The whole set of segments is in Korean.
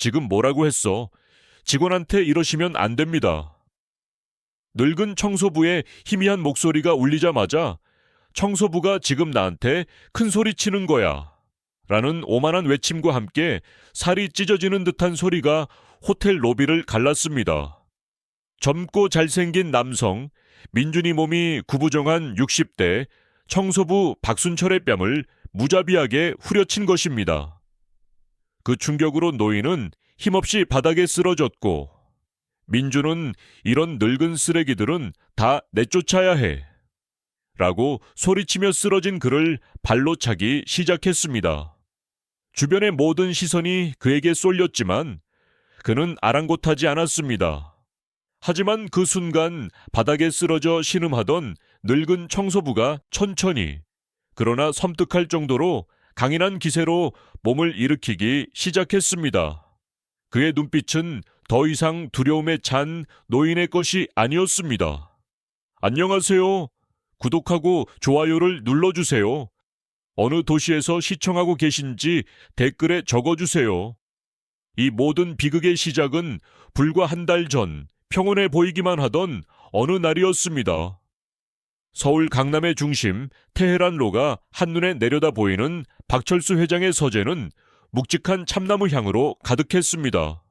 지금 뭐라고 했어? 직원한테 이러시면 안 됩니다. 늙은 청소부의 희미한 목소리가 울리자마자 청소부가 지금 나한테 큰 소리 치는 거야. 라는 오만한 외침과 함께 살이 찢어지는 듯한 소리가 호텔 로비를 갈랐습니다. 젊고 잘생긴 남성, 민준이 몸이 구부정한 60대 청소부 박순철의 뺨을 무자비하게 후려친 것입니다. 그 충격으로 노인은 힘없이 바닥에 쓰러졌고, 민준은 이런 늙은 쓰레기들은 다 내쫓아야 해. 라고 소리치며 쓰러진 그를 발로 차기 시작했습니다. 주변의 모든 시선이 그에게 쏠렸지만 그는 아랑곳하지 않았습니다. 하지만 그 순간 바닥에 쓰러져 신음하던 늙은 청소부가 천천히, 그러나 섬뜩할 정도로 강인한 기세로 몸을 일으키기 시작했습니다. 그의 눈빛은 더 이상 두려움에 찬 노인의 것이 아니었습니다. 안녕하세요. 구독하고 좋아요를 눌러주세요. 어느 도시에서 시청하고 계신지 댓글에 적어주세요. 이 모든 비극의 시작은 불과 한 달 전 평온해 보이기만 하던 어느 날이었습니다. 서울 강남의 중심 테헤란로가 한눈에 내려다 보이는 박철수 회장의 서재는 묵직한 참나무 향으로 가득했습니다.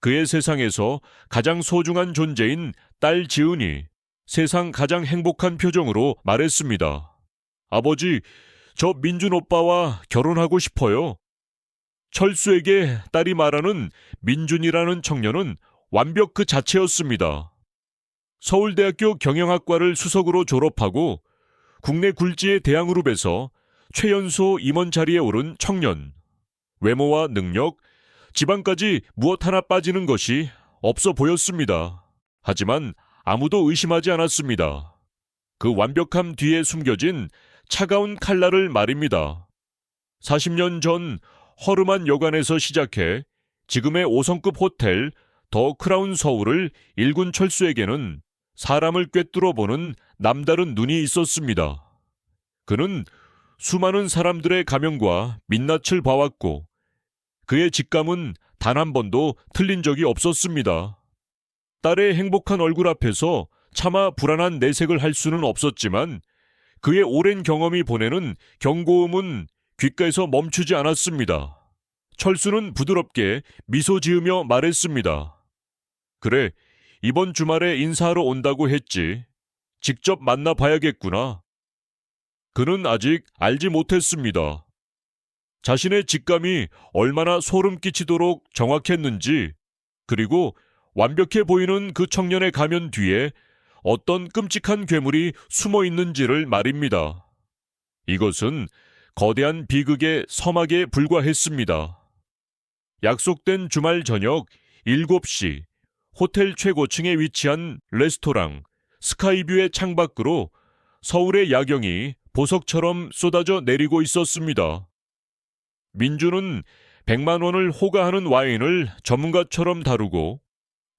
그의 세상에서 가장 소중한 존재인 딸 지은이 세상 가장 행복한 표정으로 말했습니다. 아버지, 저 민준 오빠와 결혼하고 싶어요. 철수에게 딸이 말하는 민준이라는 청년은 완벽 그 자체였습니다. 서울대학교 경영학과를 수석으로 졸업하고 국내 굴지의 대학그룹에서 최연소 임원 자리에 오른 청년. 외모와 능력, 지방까지 무엇 하나 빠지는 것이 없어 보였습니다. 하지만 아무도 의심하지 않았습니다. 그 완벽함 뒤에 숨겨진 차가운 칼날을 말입니다. 40년 전 허름한 여관에서 시작해 지금의 5성급 호텔 더 크라운 서울을 일군 철수에게는 사람을 꿰뚫어 보는 남다른 눈이 있었습니다. 그는 수많은 사람들의 가면과 민낯을 봐왔고 그의 직감은 단 한 번도 틀린 적이 없었습니다. 딸의 행복한 얼굴 앞에서 차마 불안한 내색을 할 수는 없었지만 그의 오랜 경험이 보내는 경고음은 귓가에서 멈추지 않았습니다. 철수는 부드럽게 미소 지으며 말했습니다. 그래, 이번 주말에 인사하러 온다고 했지. 직접 만나봐야겠구나. 그는 아직 알지 못했습니다. 자신의 직감이 얼마나 소름 끼치도록 정확했는지, 그리고 완벽해 보이는 그 청년의 가면 뒤에 어떤 끔찍한 괴물이 숨어 있는지를 말입니다. 이것은 거대한 비극의 서막에 불과했습니다. 약속된 주말 저녁 7시, 호텔 최고층에 위치한 레스토랑 스카이뷰의 창밖으로 서울의 야경이 보석처럼 쏟아져 내리고 있었습니다. 민주는 100만 원을 호가하는 와인을 전문가처럼 다루고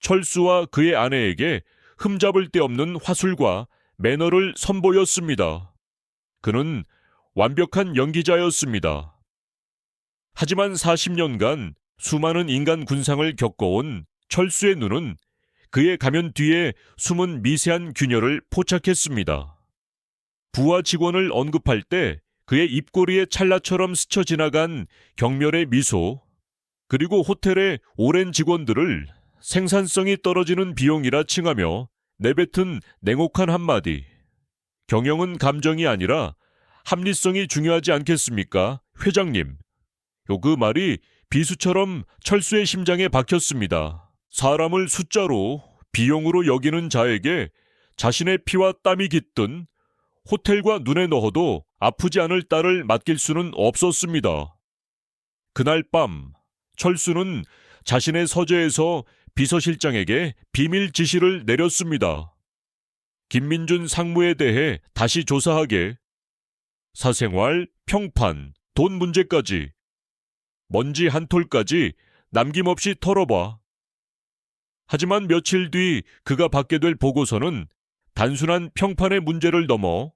철수와 그의 아내에게 흠잡을 데 없는 화술과 매너를 선보였습니다. 그는 완벽한 연기자였습니다. 하지만 40년간 수많은 인간 군상을 겪어온 철수의 눈은 그의 가면 뒤에 숨은 미세한 균열을 포착했습니다. 부하 직원을 언급할 때 그의 입꼬리에 찰나처럼 스쳐 지나간 경멸의 미소, 그리고 호텔의 오랜 직원들을 생산성이 떨어지는 비용이라 칭하며 내뱉은 냉혹한 한마디. 경영은 감정이 아니라 합리성이 중요하지 않겠습니까, 회장님? 그 말이 비수처럼 철수의 심장에 박혔습니다. 사람을 숫자로, 비용으로 여기는 자에게 자신의 피와 땀이 깃든 호텔과 눈에 넣어도 아프지 않을 딸을 맡길 수는 없었습니다. 그날 밤, 철수는 자신의 서재에서 비서실장에게 비밀 지시를 내렸습니다. 김민준 상무에 대해 다시 조사하게. 사생활, 평판, 돈 문제까지, 먼지 한 톨까지 남김없이 털어봐. 하지만 며칠 뒤 그가 받게 될 보고서는 단순한 평판의 문제를 넘어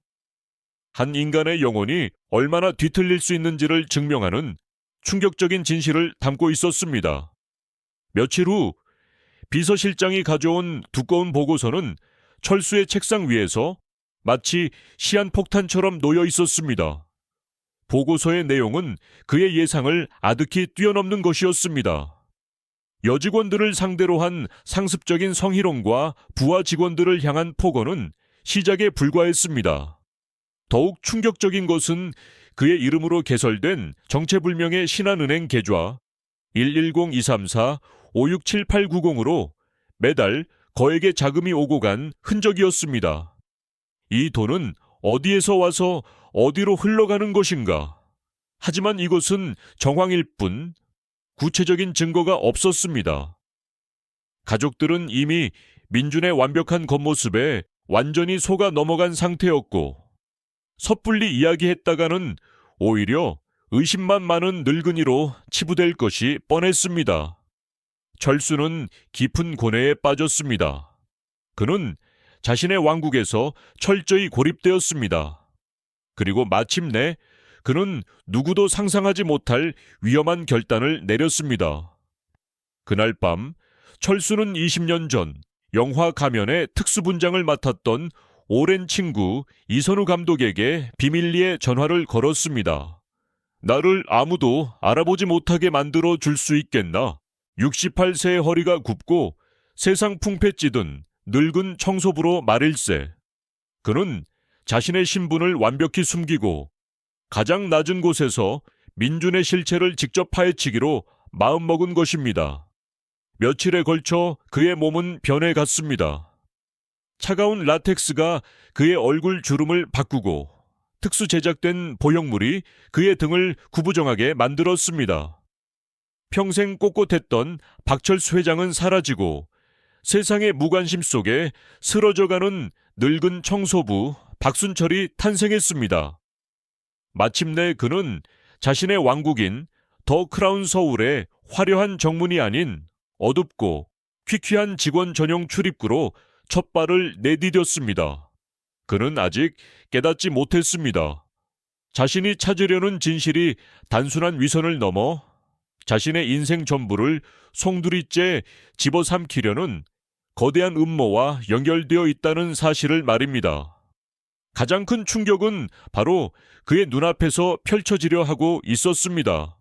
한 인간의 영혼이 얼마나 뒤틀릴 수 있는지를 증명하는 충격적인 진실을 담고 있었습니다. 며칠 후 비서실장이 가져온 두꺼운 보고서는 철수의 책상 위에서 마치 시한폭탄처럼 놓여 있었습니다. 보고서의 내용은 그의 예상을 아득히 뛰어넘는 것이었습니다. 여직원들을 상대로 한 상습적인 성희롱과 부하 직원들을 향한 폭언은 시작에 불과했습니다. 더욱 충격적인 것은 그의 이름으로 개설된 정체불명의 신한은행 계좌 110-234-567890으로 매달 거액의 자금이 오고 간 흔적이었습니다. 이 돈은 어디에서 와서 어디로 흘러가는 것인가? 하지만 이것은 정황일 뿐 구체적인 증거가 없었습니다. 가족들은 이미 민준의 완벽한 겉모습에 완전히 속아 넘어간 상태였고 섣불리 이야기했다가는 오히려 의심만 많은 늙은이로 치부될 것이 뻔했습니다. 철수는 깊은 고뇌에 빠졌습니다. 그는 자신의 왕국에서 철저히 고립되었습니다. 그리고 마침내 그는 누구도 상상하지 못할 위험한 결단을 내렸습니다. 그날 밤 철수는 20년 전 영화 가면의 특수분장을 맡았던 오랜 친구 이선우 감독에게 비밀리에 전화를 걸었습니다. 나를 아무도 알아보지 못하게 만들어 줄 수 있겠나? 68세의 허리가 굽고 세상 풍패 찌든 늙은 청소부로 말일세. 그는 자신의 신분을 완벽히 숨기고 가장 낮은 곳에서 민준의 실체를 직접 파헤치기로 마음먹은 것입니다. 며칠에 걸쳐 그의 몸은 변해갔습니다. 차가운 라텍스가 그의 얼굴 주름을 바꾸고 특수 제작된 보형물이 그의 등을 구부정하게 만들었습니다. 평생 꼿꼿했던 박철수 회장은 사라지고 세상의 무관심 속에 쓰러져가는 늙은 청소부 박순철이 탄생했습니다. 마침내 그는 자신의 왕국인 더 크라운 서울의 화려한 정문이 아닌 어둡고 퀴퀴한 직원 전용 출입구로 첫 발을 내디뎠습니다. 그는 아직 깨닫지 못했습니다. 자신이 찾으려는 진실이 단순한 위선을 넘어 자신의 인생 전부를 송두리째 집어삼키려는 거대한 음모와 연결되어 있다는 사실을 말입니다. 가장 큰 충격은 바로 그의 눈앞에서 펼쳐지려 하고 있었습니다.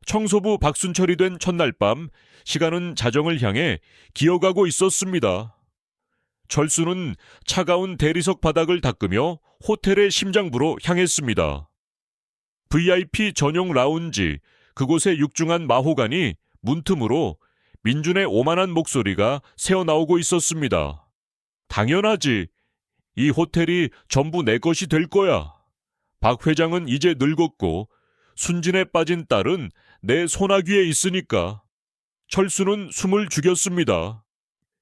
청소부 박순철이 된 첫날 밤 시간은 자정을 향해 기어가고 있었습니다. 철수는 차가운 대리석 바닥을 닦으며 호텔의 심장부로 향했습니다. VIP 전용 라운지, 그곳의 육중한 마호간이 문틈으로 민준의 오만한 목소리가 새어나오고 있었습니다. 당연하지. 이 호텔이 전부 내 것이 될 거야. 박 회장은 이제 늙었고 순진에 빠진 딸은 내 소나귀에 있으니까. 철수는 숨을 죽였습니다.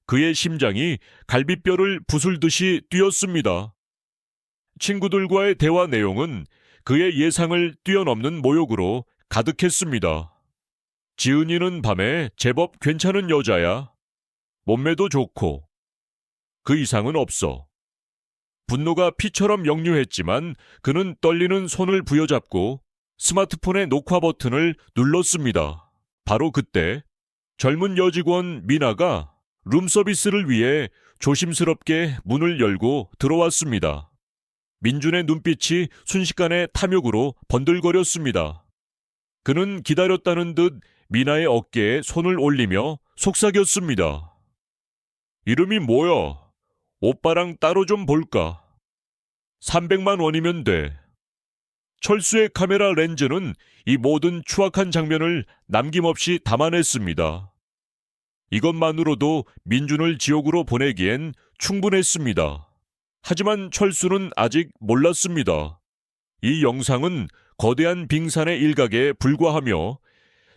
그의 심장이 갈비뼈를 부술듯이 뛰었습니다. 친구들과의 대화 내용은 그의 예상을 뛰어넘는 모욕으로 가득했습니다. 지은이는 밤에 제법 괜찮은 여자야. 몸매도 좋고. 그 이상은 없어. 분노가 피처럼 역류했지만 그는 떨리는 손을 부여잡고 스마트폰의 녹화 버튼을 눌렀습니다. 바로 그때 젊은 여직원 미나가 룸서비스를 위해 조심스럽게 문을 열고 들어왔습니다. 민준의 눈빛이 순식간에 탐욕으로 번들거렸습니다. 그는 기다렸다는 듯 미나의 어깨에 손을 올리며 속삭였습니다. 이름이 뭐야? 오빠랑 따로 좀 볼까? 300만 원이면 돼. 철수의 카메라 렌즈는 이 모든 추악한 장면을 남김없이 담아냈습니다. 이것만으로도 민준을 지옥으로 보내기엔 충분했습니다. 하지만 철수는 아직 몰랐습니다. 이 영상은 거대한 빙산의 일각에 불과하며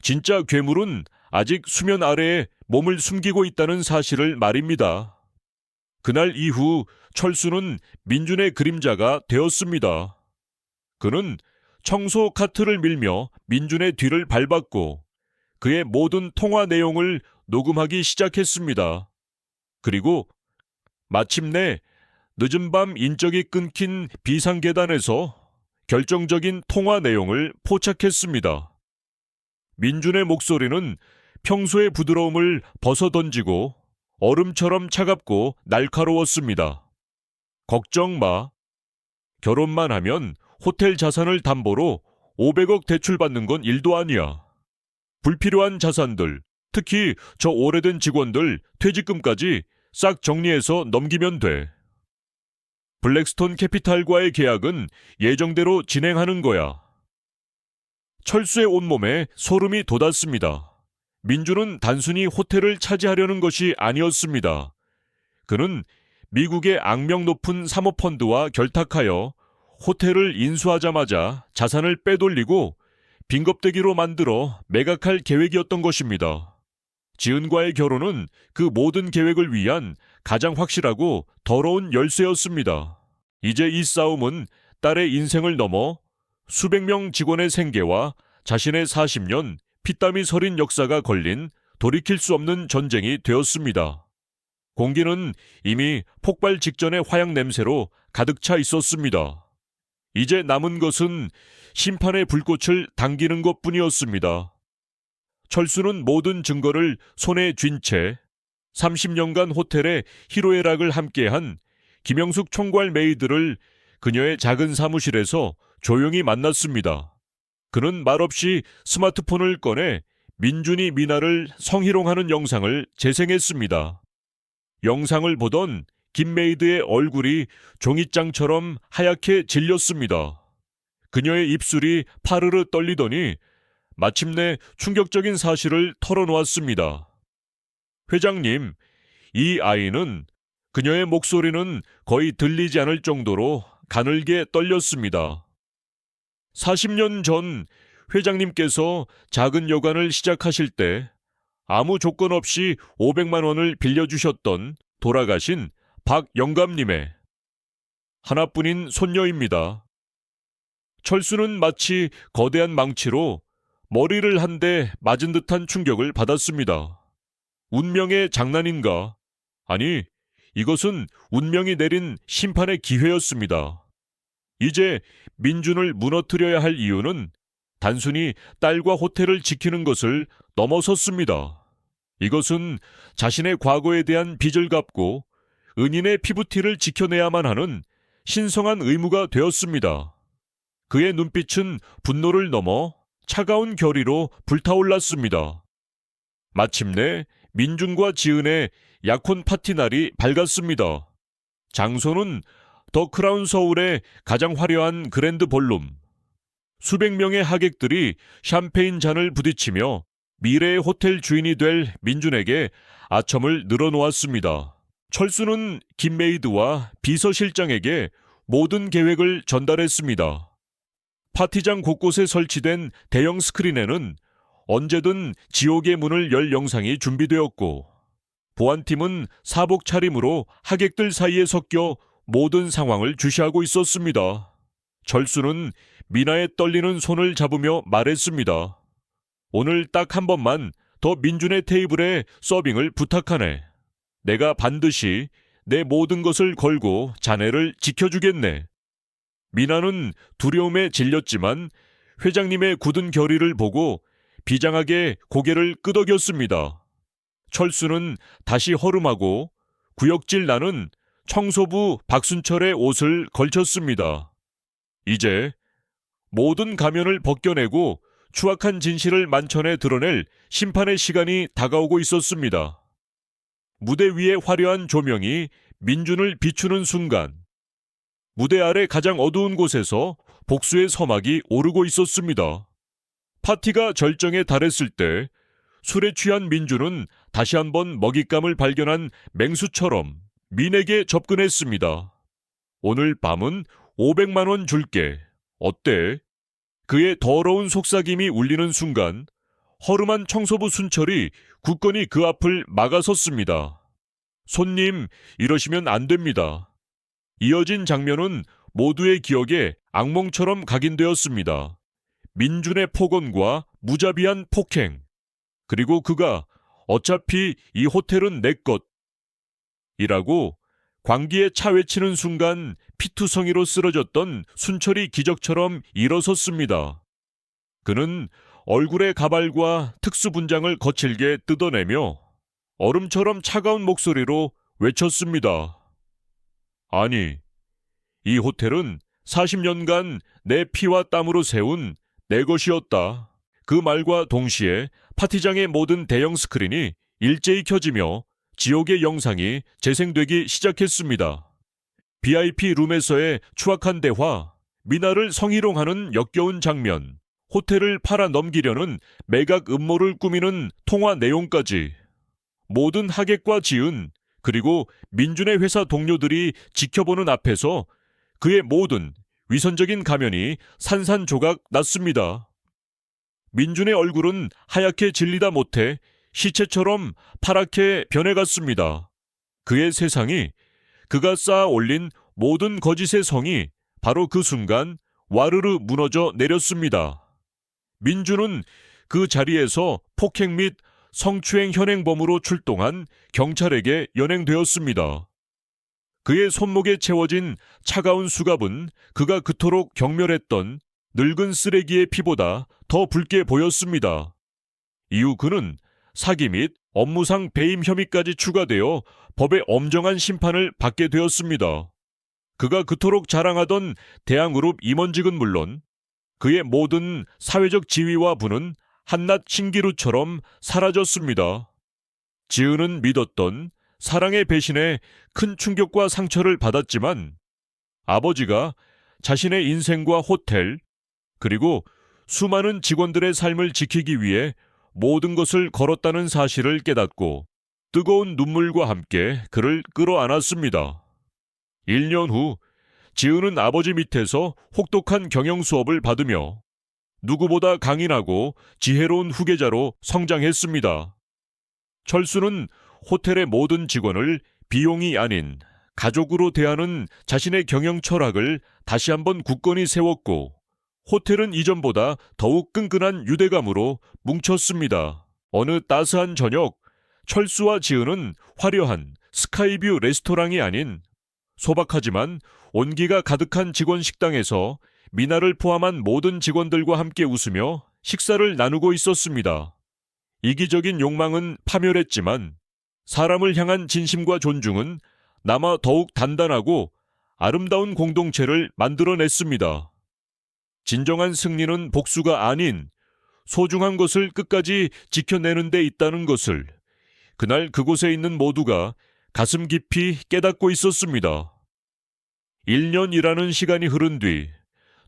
진짜 괴물은 아직 수면 아래에 몸을 숨기고 있다는 사실을 말입니다. 그날 이후 철수는 민준의 그림자가 되었습니다. 그는 청소 카트를 밀며 민준의 뒤를 밟았고 그의 모든 통화 내용을 녹음하기 시작했습니다. 그리고 마침내 늦은 밤 인적이 끊긴 비상계단에서 결정적인 통화 내용을 포착했습니다. 민준의 목소리는 평소의 부드러움을 벗어던지고 얼음처럼 차갑고 날카로웠습니다. 걱정 마. 결혼만 하면 호텔 자산을 담보로 500억 대출받는 건 일도 아니야. 불필요한 자산들, 특히 저 오래된 직원들 퇴직금까지 싹 정리해서 넘기면 돼. 블랙스톤 캐피탈과의 계약은 예정대로 진행하는 거야. 철수의 온몸에 소름이 돋았습니다. 민주는 단순히 호텔을 차지하려는 것이 아니었습니다. 그는 미국의 악명 높은 사모펀드와 결탁하여 호텔을 인수하자마자 자산을 빼돌리고 빈겁대기로 만들어 매각할 계획이었던 것입니다. 지은과의 결혼은 그 모든 계획을 위한 가장 확실하고 더러운 열쇠였습니다. 이제 이 싸움은 딸의 인생을 넘어 수백 명 직원의 생계와 자신의 40년 피땀이 서린 역사가 걸린 돌이킬 수 없는 전쟁이 되었습니다. 공기는 이미 폭발 직전의 화약 냄새로 가득 차 있었습니다. 이제 남은 것은 심판의 불꽃을 당기는 것뿐이었습니다. 철수는 모든 증거를 손에 쥔 채 30년간 호텔의 희로애락을 함께한 김영숙 총괄 메이드를 그녀의 작은 사무실에서 조용히 만났습니다. 그는 말없이 스마트폰을 꺼내 민준이 미나를 성희롱하는 영상을 재생했습니다. 영상을 보던 김 메이드의 얼굴이 종잇장처럼 하얗게 질렸습니다. 그녀의 입술이 파르르 떨리더니 마침내 충격적인 사실을 털어놓았습니다. 회장님, 이 아이는 그녀의 목소리는 거의 들리지 않을 정도로 가늘게 떨렸습니다. 40년 전 회장님께서 작은 여관을 시작하실 때 아무 조건 없이 500만 원을 빌려주셨던 돌아가신 박영감님의 하나뿐인 손녀입니다. 철수는 마치 거대한 망치로 머리를 한 대 맞은 듯한 충격을 받았습니다. 운명의 장난인가? 아니, 이것은 운명이 내린 심판의 기회였습니다. 이제 민준을 무너뜨려야 할 이유는 단순히 딸과 호텔을 지키는 것을 넘어섰습니다. 이것은 자신의 과거에 대한 빚을 갚고 은인의 피부티를 지켜내야만 하는 신성한 의무가 되었습니다. 그의 눈빛은 분노를 넘어 차가운 결의로 불타올랐습니다. 마침내 민준과 지은의 약혼 파티 날이 밝았습니다. 장소는 더 크라운 서울의 가장 화려한 그랜드 볼룸. 수백 명의 하객들이 샴페인 잔을 부딪히며 미래의 호텔 주인이 될 민준에게 아첨을 늘어놓았습니다. 철수는 김 메이드와 비서실장에게 모든 계획을 전달했습니다. 파티장 곳곳에 설치된 대형 스크린에는 언제든 지옥의 문을 열 영상이 준비되었고, 보안팀은 사복 차림으로 하객들 사이에 섞여 모든 상황을 주시하고 있었습니다. 철수는 미나의 떨리는 손을 잡으며 말했습니다. 오늘 딱 한 번만 더 민준의 테이블에 서빙을 부탁하네. 내가 반드시 내 모든 것을 걸고 자네를 지켜주겠네. 미나는 두려움에 질렸지만 회장님의 굳은 결의를 보고 비장하게 고개를 끄덕였습니다. 철수는 다시 허름하고 구역질 나는 청소부 박순철의 옷을 걸쳤습니다. 이제 모든 가면을 벗겨내고 추악한 진실을 만천에 드러낼 심판의 시간이 다가오고 있었습니다. 무대 위의 화려한 조명이 민준을 비추는 순간, 무대 아래 가장 어두운 곳에서 복수의 서막이 오르고 있었습니다. 파티가 절정에 달했을 때 술에 취한 민준은 다시 한번 먹잇감을 발견한 맹수처럼 민에게 접근했습니다. 오늘 밤은 500만 원 줄게. 어때? 그의 더러운 속삭임이 울리는 순간 허름한 청소부 순철이 굳건히 그 앞을 막아섰습니다. 손님, 이러시면 안 됩니다. 이어진 장면은 모두의 기억에 악몽처럼 각인되었습니다. 민준의 폭언과 무자비한 폭행, 그리고 그가 어차피 이 호텔은 내 것 이라고 광기에 차 외치는 순간 피투성이로 쓰러졌던 순철이 기적처럼 일어섰습니다. 그는 얼굴의 가발과 특수 분장을 거칠게 뜯어내며 얼음처럼 차가운 목소리로 외쳤습니다. 아니, 이 호텔은 40년간 내 피와 땀으로 세운 내 것이었다. 그 말과 동시에 파티장의 모든 대형 스크린이 일제히 켜지며 지옥의 영상이 재생되기 시작했습니다. VIP 룸에서의 추악한 대화, 미나를 성희롱하는 역겨운 장면, 호텔을 팔아 넘기려는 매각 음모를 꾸미는 통화 내용까지 모든 하객과 지은 그리고 민준의 회사 동료들이 지켜보는 앞에서 그의 모든 위선적인 가면이 산산조각 났습니다. 민준의 얼굴은 하얗게 질리다 못해 시체처럼 파랗게 변해갔습니다. 그의 세상이, 그가 쌓아 올린 모든 거짓의 성이 바로 그 순간 와르르 무너져 내렸습니다. 민준은 그 자리에서 폭행 및 성추행 현행범으로 출동한 경찰에게 연행되었습니다. 그의 손목에 채워진 차가운 수갑은 그가 그토록 경멸했던 늙은 쓰레기의 피보다 더 붉게 보였습니다. 이후 그는 사기 및 업무상 배임 혐의까지 추가되어 법의 엄정한 심판을 받게 되었습니다. 그가 그토록 자랑하던 대한그룹 임원직은 물론 그의 모든 사회적 지위와 부는 한낱 신기루처럼 사라졌습니다. 지은은 믿었던 사랑의 배신에 큰 충격과 상처를 받았지만 아버지가 자신의 인생과 호텔, 그리고 수많은 직원들의 삶을 지키기 위해 모든 것을 걸었다는 사실을 깨닫고 뜨거운 눈물과 함께 그를 끌어안았습니다. 1년 후 지은은 아버지 밑에서 혹독한 경영 수업을 받으며 누구보다 강인하고 지혜로운 후계자로 성장했습니다. 철수는 호텔의 모든 직원을 비용이 아닌 가족으로 대하는 자신의 경영 철학을 다시 한번 굳건히 세웠고 호텔은 이전보다 더욱 끈끈한 유대감으로 뭉쳤습니다. 어느 따스한 저녁, 철수와 지은은 화려한 스카이뷰 레스토랑이 아닌 소박하지만 온기가 가득한 직원 식당에서 미나를 포함한 모든 직원들과 함께 웃으며 식사를 나누고 있었습니다. 이기적인 욕망은 파멸했지만 사람을 향한 진심과 존중은 남아 더욱 단단하고 아름다운 공동체를 만들어냈습니다. 진정한 승리는 복수가 아닌 소중한 것을 끝까지 지켜내는 데 있다는 것을 그날 그곳에 있는 모두가 가슴 깊이 깨닫고 있었습니다. 1년이라는 시간이 흐른 뒤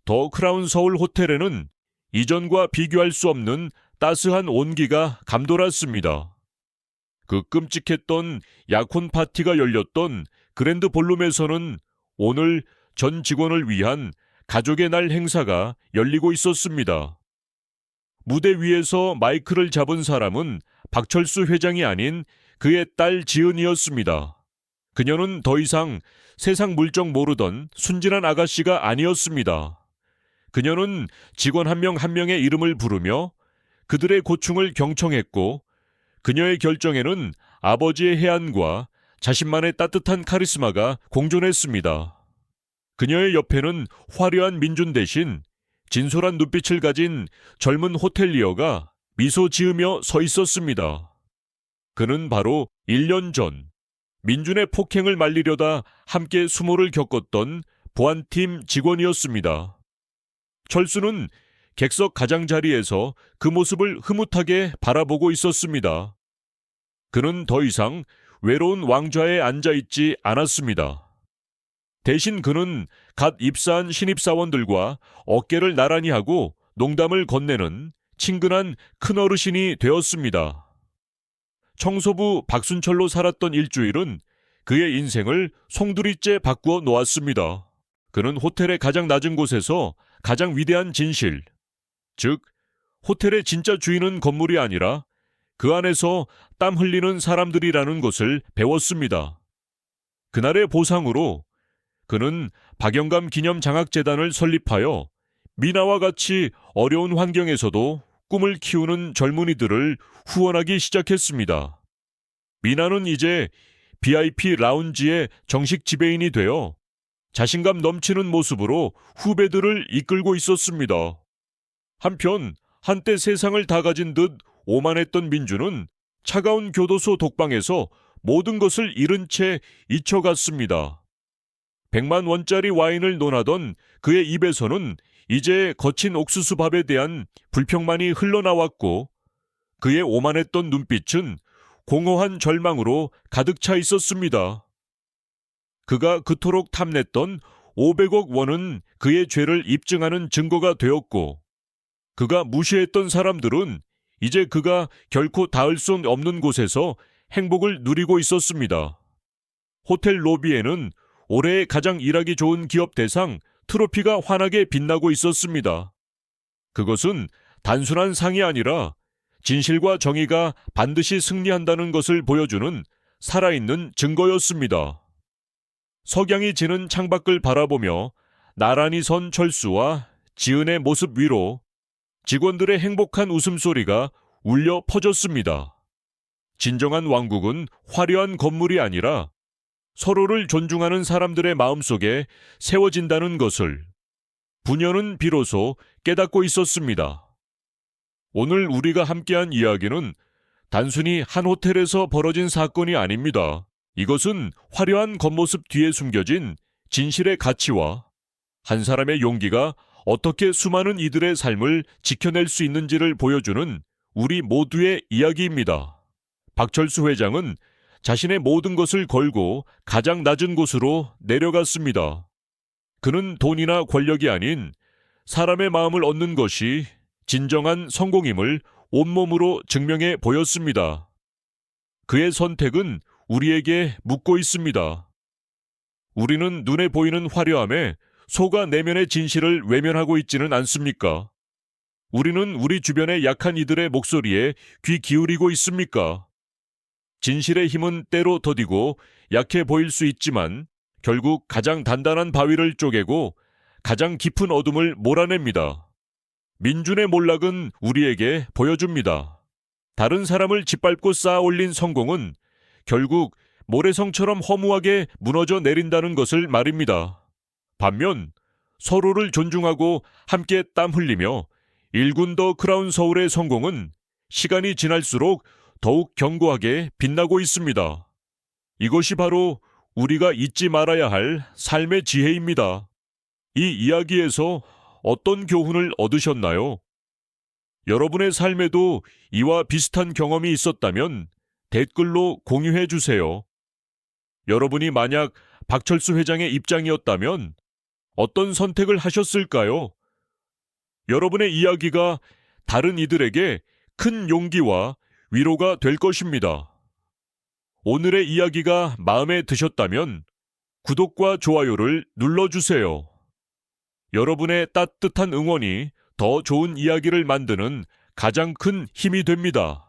더 크라운 서울 호텔에는 이전과 비교할 수 없는 따스한 온기가 감돌았습니다. 그 끔찍했던 약혼 파티가 열렸던 그랜드 볼룸에서는 오늘 전 직원을 위한 가족의 날 행사가 열리고 있었습니다. 무대 위에서 마이크를 잡은 사람은 박철수 회장이 아닌 그의 딸 지은이었습니다. 그녀는 더 이상 세상 물정 모르던 순진한 아가씨가 아니었습니다. 그녀는 직원 한 명 한 명의 이름을 부르며 그들의 고충을 경청했고 그녀의 결정에는 아버지의 해안과 자신만의 따뜻한 카리스마가 공존했습니다. 그녀의 옆에는 화려한 민준 대신 진솔한 눈빛을 가진 젊은 호텔리어가 미소 지으며 서 있었습니다. 그는 바로 1년 전 민준의 폭행을 말리려다 함께 수모를 겪었던 보안팀 직원이었습니다. 철수는 객석 가장자리에서 그 모습을 흐뭇하게 바라보고 있었습니다. 그는 더 이상 외로운 왕좌에 앉아있지 않았습니다. 대신 그는 갓 입사한 신입사원들과 어깨를 나란히 하고 농담을 건네는 친근한 큰어르신이 되었습니다. 청소부 박순철로 살았던 일주일은 그의 인생을 송두리째 바꾸어 놓았습니다. 그는 호텔의 가장 낮은 곳에서 가장 위대한 진실, 즉 호텔의 진짜 주인은 건물이 아니라 그 안에서 땀 흘리는 사람들이라는 것을 배웠습니다. 그날의 보상으로 그는 박영감 기념장학재단을 설립하여 미나와 같이 어려운 환경에서도 꿈을 키우는 젊은이들을 후원하기 시작했습니다. 미나는 이제 VIP 라운지의 정식 지배인이 되어 자신감 넘치는 모습으로 후배들을 이끌고 있었습니다. 한편 한때 세상을 다 가진 듯 오만했던 민주는 차가운 교도소 독방에서 모든 것을 잃은 채 잊혀갔습니다. 100만 원짜리 와인을 논하던 그의 입에서는 이제 거친 옥수수밥에 대한 불평만이 흘러나왔고, 그의 오만했던 눈빛은 공허한 절망으로 가득 차 있었습니다. 그가 그토록 탐냈던 500억 원은 그의 죄를 입증하는 증거가 되었고, 그가 무시했던 사람들은 이제 그가 결코 닿을 수 없는 곳에서 행복을 누리고 있었습니다. 호텔 로비에는 올해 가장 일하기 좋은 기업 대상 트로피가 환하게 빛나고 있었습니다. 그것은 단순한 상이 아니라 진실과 정의가 반드시 승리한다는 것을 보여주는 살아있는 증거였습니다. 석양이 지는 창밖을 바라보며 나란히 선 철수와 지은의 모습 위로 직원들의 행복한 웃음소리가 울려 퍼졌습니다. 진정한 왕국은 화려한 건물이 아니라 서로를 존중하는 사람들의 마음속에 세워진다는 것을 부녀는 비로소 깨닫고 있었습니다. 오늘 우리가 함께한 이야기는 단순히 한 호텔에서 벌어진 사건이 아닙니다. 이것은 화려한 겉모습 뒤에 숨겨진 진실의 가치와 한 사람의 용기가 어떻게 수많은 이들의 삶을 지켜낼 수 있는지를 보여주는 우리 모두의 이야기입니다. 박철수 회장은 자신의 모든 것을 걸고 가장 낮은 곳으로 내려갔습니다. 그는 돈이나 권력이 아닌 사람의 마음을 얻는 것이 진정한 성공임을 온몸으로 증명해 보였습니다. 그의 선택은 우리에게 묻고 있습니다. 우리는 눈에 보이는 화려함에 속아 내면의 진실을 외면하고 있지는 않습니까? 우리는 우리 주변의 약한 이들의 목소리에 귀 기울이고 있습니까? 진실의 힘은 때로 더디고 약해 보일 수 있지만 결국 가장 단단한 바위를 쪼개고 가장 깊은 어둠을 몰아냅니다. 민준의 몰락은 우리에게 보여줍니다. 다른 사람을 짓밟고 쌓아 올린 성공은 결국 모래성처럼 허무하게 무너져 내린다는 것을 말입니다. 반면 서로를 존중하고 함께 땀 흘리며 일군 더 크라운 서울의 성공은 시간이 지날수록 더욱 견고하게 빛나고 있습니다. 이것이 바로 우리가 잊지 말아야 할 삶의 지혜입니다. 이 이야기에서 어떤 교훈을 얻으셨나요? 여러분의 삶에도 이와 비슷한 경험이 있었다면 댓글로 공유해 주세요. 여러분이 만약 박철수 회장의 입장이었다면 어떤 선택을 하셨을까요? 여러분의 이야기가 다른 이들에게 큰 용기와 위로가 될 것입니다. 오늘의 이야기가 마음에 드셨다면 구독과 좋아요를 눌러주세요. 여러분의 따뜻한 응원이 더 좋은 이야기를 만드는 가장 큰 힘이 됩니다.